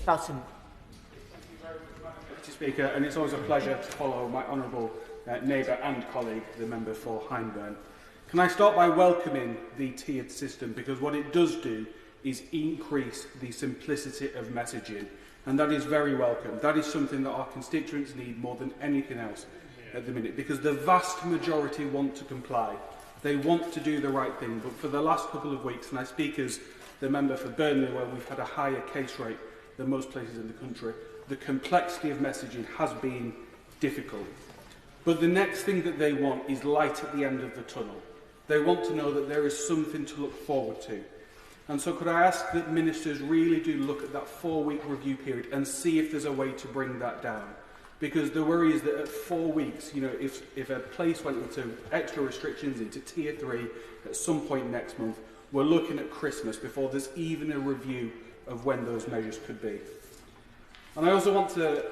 Button. Mr Speaker, and it's always a pleasure to follow my honourable neighbour and colleague, the member for Hyndburn. Can I start by welcoming the tiered system, because what it does do is increase the simplicity of messaging, and that is very welcome. That is something that our constituents need more than anything else at the minute, because the vast majority want to comply. They want to do the right thing, but for the last couple of weeks, and I speak as the member for Burnley, where we've had a higher case rate than most places in the country, the complexity of messaging has been difficult. But the next thing that they want is light at the end of the tunnel. They want to know that there is something to look forward to. And so could I ask that ministers really do look at that 4-week review period and see if there's a way to bring that down? Because the worry is that at 4 weeks, if a place went into extra restrictions, into Tier 3, at some point next month, we're looking at Christmas before there's even a review of when those measures could be. And I also want to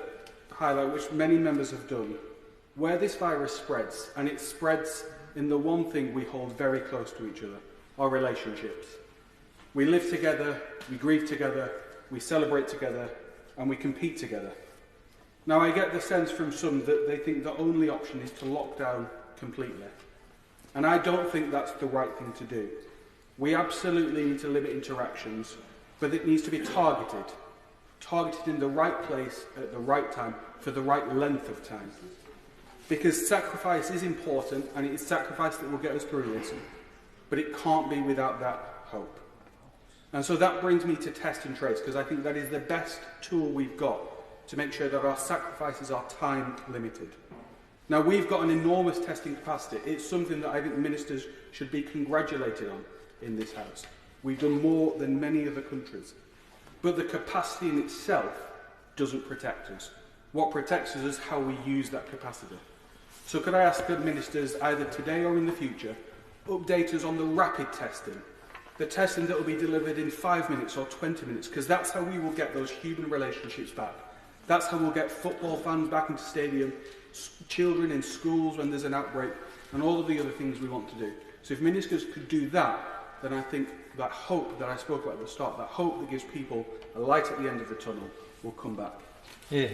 highlight, which many members have done, where this virus spreads, and it spreads in the one thing we hold very close to each other, our relationships. We live together, we grieve together, we celebrate together, and we compete together. Now, I get the sense from some that they think the only option is to lock down completely. And I don't think that's the right thing to do. We absolutely need to limit interactions, but it needs to be targeted in the right place at the right time for the right length of time. Because sacrifice is important, and it is sacrifice that will get us through this, but it can't be without that hope. And so that brings me to test and trace, because I think that is the best tool we've got to make sure that our sacrifices are time limited. Now, we've got an enormous testing capacity. It's something that I think ministers should be congratulated on in this House. We've done more than many other countries. But the capacity in itself doesn't protect us. What protects us is how we use that capacity. So could I ask that ministers, either today or in the future, update us on the rapid testing, the testing that will be delivered in 5 minutes or 20 minutes, because that's how we will get those human relationships back. That's how we'll get football fans back into stadium, children in schools when there's an outbreak, and all of the other things we want to do. So if ministers could do that, then I think that hope that I spoke about at the start, that hope that gives people a light at the end of the tunnel, will come back. Yeah.